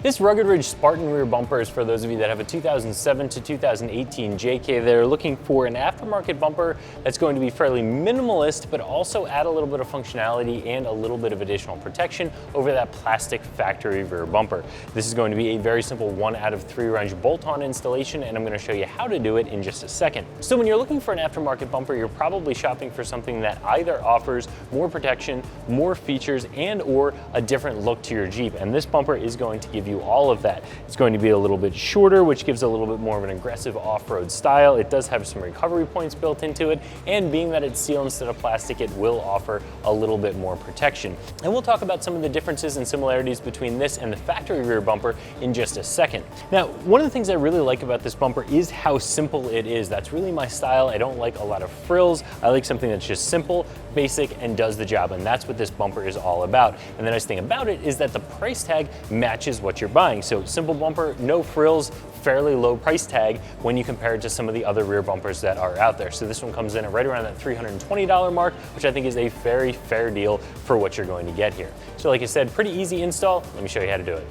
This Rugged Ridge Spartan rear bumper is for those of you that have a 2007 to 2018 JK. They're looking for an aftermarket bumper that's going to be fairly minimalist, but also add a little bit of functionality and a little bit of additional protection over that plastic factory rear bumper. This is going to be a very simple 1 out of 3 wrench bolt-on installation, and I'm going to show you how to do it in just a second. So when you're looking for an aftermarket bumper, you're probably shopping for something that either offers more protection, more features, and or a different look to your Jeep, and this bumper is going to give you all of that. It's going to be a little bit shorter, which gives a little bit more of an aggressive off-road style. It does have some recovery points built into it, and being that it's steel instead of plastic, it will offer a little bit more protection. And we'll talk about some of the differences and similarities between this and the factory rear bumper in just a second. Now, one of the things I really like about this bumper is how simple it is. That's really my style. I don't like a lot of frills. I like something that's just simple, basic, and does the job, and that's what this bumper is all about. And the nice thing about it is that the price tag matches what you're buying. So simple bumper, no frills, fairly low price tag when you compare it to some of the other rear bumpers that are out there. So this one comes in at right around that $320 mark, which I think is a very fair deal for what you're going to get here. So like I said, pretty easy install. Let me show you how to do it.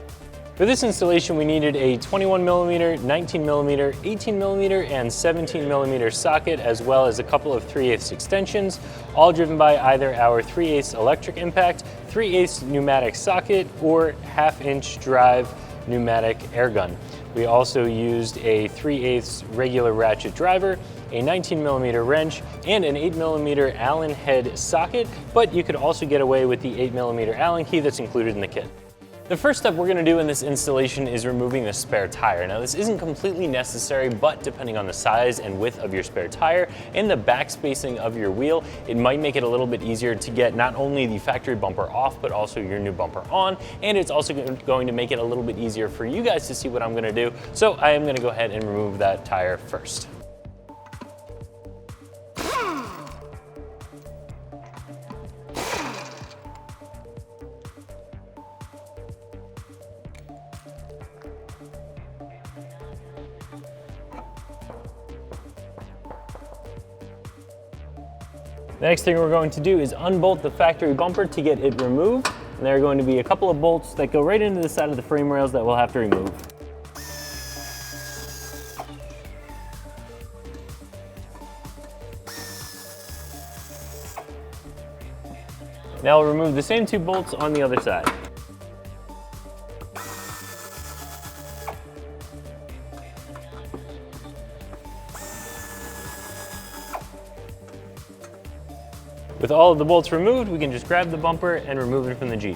For this installation, we needed a 21mm, 19mm, 18mm, and 17mm socket, as well as a couple of 3/8 extensions, all driven by either our 3/8 electric impact, 3/8 pneumatic socket, or 1/2-inch drive pneumatic air gun. We also used a 3/8 regular ratchet driver, a 19mm wrench, and an 8mm Allen head socket, but you could also get away with the 8mm Allen key that's included in the kit. The first step we're going to do in this installation is removing the spare tire. Now this isn't completely necessary, but depending on the size and width of your spare tire and the back spacing of your wheel, it might make it a little bit easier to get not only the factory bumper off, but also your new bumper on. And it's also going to make it a little bit easier for you guys to see what I'm going to do. So I am going to go ahead and remove that tire first. The next thing we're going to do is unbolt the factory bumper to get it removed. And there are going to be a couple of bolts that go right into the side of the frame rails that we'll have to remove. Now I'll remove the same 2 bolts on the other side. With all of the bolts removed, we can just grab the bumper and remove it from the Jeep.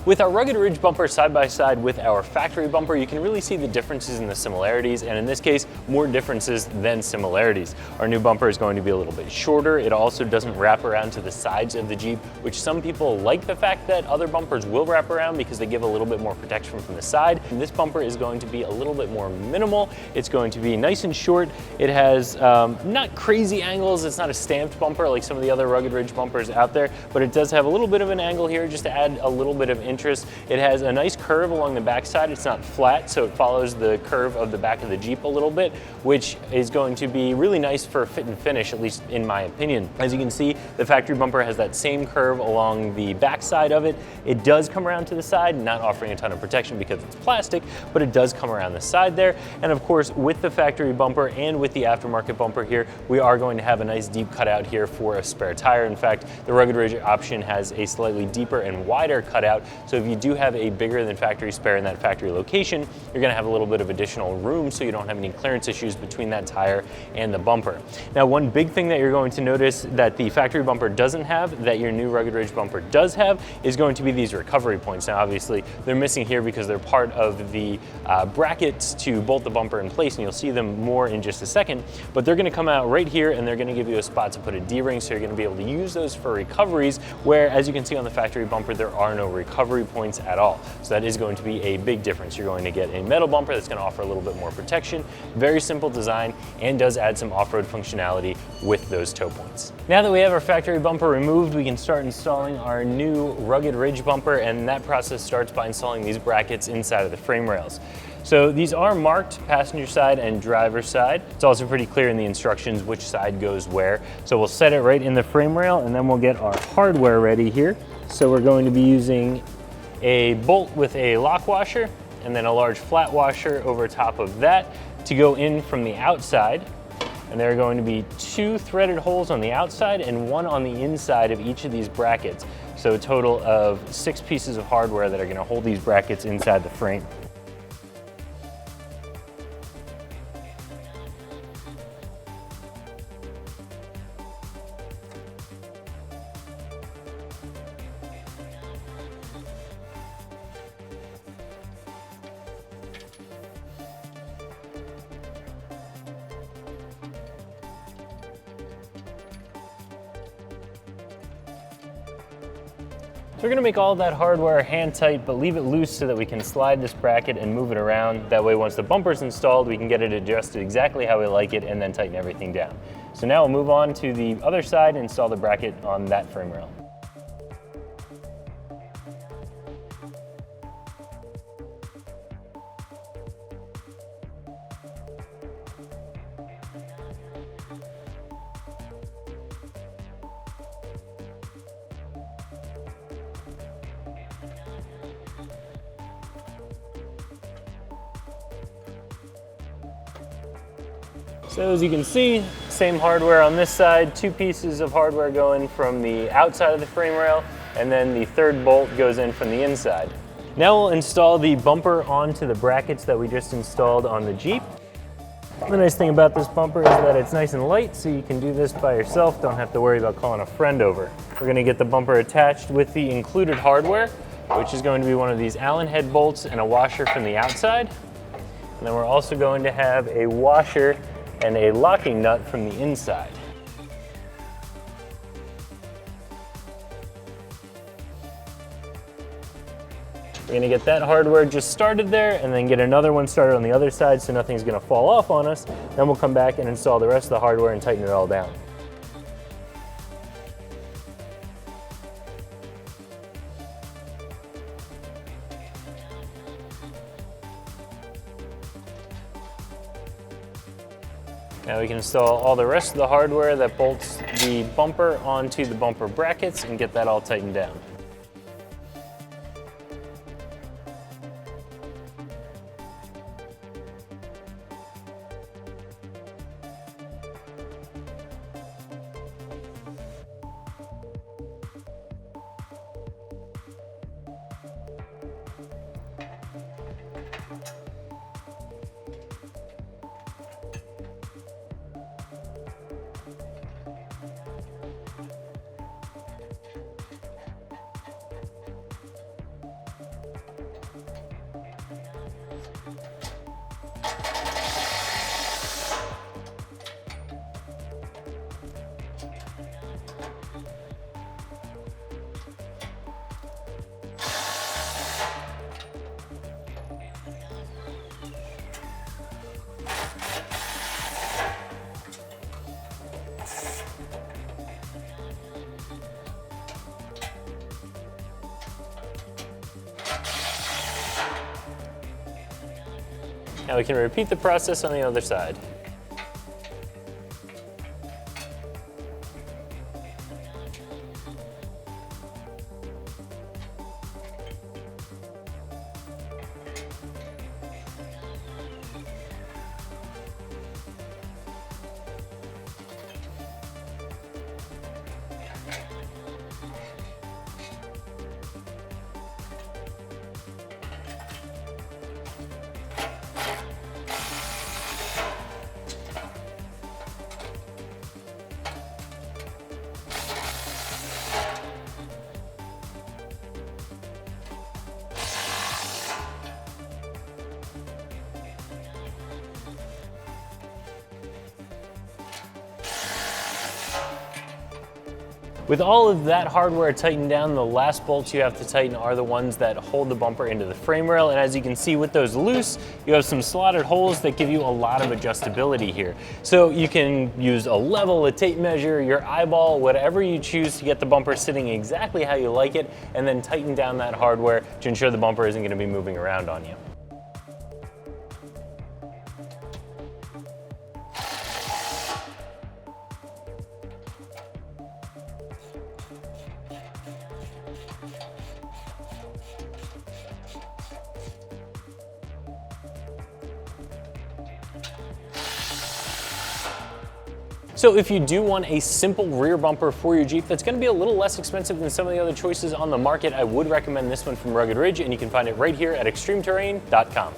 With our Rugged Ridge bumper side by side with our factory bumper, you can really see the differences and the similarities, and in this case, more differences than similarities. Our new bumper is going to be a little bit shorter. It also doesn't wrap around to the sides of the Jeep, which some people like the fact that other bumpers will wrap around because they give a little bit more protection from the side. And this bumper is going to be a little bit more minimal. It's going to be nice and short. It has not crazy angles. It's not a stamped bumper like some of the other Rugged Ridge bumpers out there, but it does have a little bit of an angle here just to add a little bit of interest. It has a nice curve along the backside. It's not flat, so it follows the curve of the back of the Jeep a little bit, which is going to be really nice for fit and finish, at least in my opinion. As you can see, the factory bumper has that same curve along the backside of it. It does come around to the side, not offering a ton of protection because it's plastic, but it does come around the side there. And of course, with the factory bumper and with the aftermarket bumper here, we are going to have a nice deep cutout here for a spare tire. In fact, the Rugged Ridge option has a slightly deeper and wider cutout. So if you do have a bigger than factory spare in that factory location, you're going to have a little bit of additional room so you don't have any clearance issues between that tire and the bumper. Now, one big thing that you're going to notice that the factory bumper doesn't have, that your new Rugged Ridge bumper does have, is going to be these recovery points. Now, obviously, they're missing here because they're part of the brackets to bolt the bumper in place, and you'll see them more in just a second, but they're going to come out right here, and they're going to give you a spot to put a D-ring, so you're going to be able to use those for recoveries, where, as you can see on the factory bumper, there are no recovery points at all. So that is going to be a big difference. You're going to get a metal bumper that's going to offer a little bit more protection, very simple design, and does add some off-road functionality with those toe points. Now that we have our factory bumper removed, we can start installing our new Rugged Ridge bumper, and that process starts by installing these brackets inside of the frame rails. So these are marked passenger side and driver side. It's also pretty clear in the instructions which side goes where. So we'll set it right in the frame rail and then we'll get our hardware ready here. So we're going to be using a bolt with a lock washer and then a large flat washer over top of that to go in from the outside. And there are going to be 2 threaded holes on the outside and 1 on the inside of each of these brackets. So a total of 6 pieces of hardware that are going to hold these brackets inside the frame. So we're gonna make all of that hardware hand tight, but leave it loose so that we can slide this bracket and move it around. That way, once the bumper's installed, we can get it adjusted exactly how we like it and then tighten everything down. So now we'll move on to the other side and install the bracket on that frame rail. So as you can see, same hardware on this side, 2 pieces of hardware go in from the outside of the frame rail, and then the 3rd bolt goes in from the inside. Now we'll install the bumper onto the brackets that we just installed on the Jeep. The nice thing about this bumper is that it's nice and light, so you can do this by yourself, don't have to worry about calling a friend over. We're gonna get the bumper attached with the included hardware, which is going to be one of these Allen head bolts and a washer from the outside. And then we're also going to have a washer and a locking nut from the inside. We're gonna get that hardware just started there and then get another one started on the other side so nothing's gonna fall off on us. Then we'll come back and install the rest of the hardware and tighten it all down. Now we can install all the rest of the hardware that bolts the bumper onto the bumper brackets and get that all tightened down. Now we can repeat the process on the other side. With all of that hardware tightened down, the last bolts you have to tighten are the ones that hold the bumper into the frame rail. And as you can see with those loose, you have some slotted holes that give you a lot of adjustability here. So you can use a level, a tape measure, your eyeball, whatever you choose to get the bumper sitting exactly how you like it, and then tighten down that hardware to ensure the bumper isn't going to be moving around on you. So if you do want a simple rear bumper for your Jeep that's going to be a little less expensive than some of the other choices on the market, I would recommend this one from Rugged Ridge, and you can find it right here at ExtremeTerrain.com.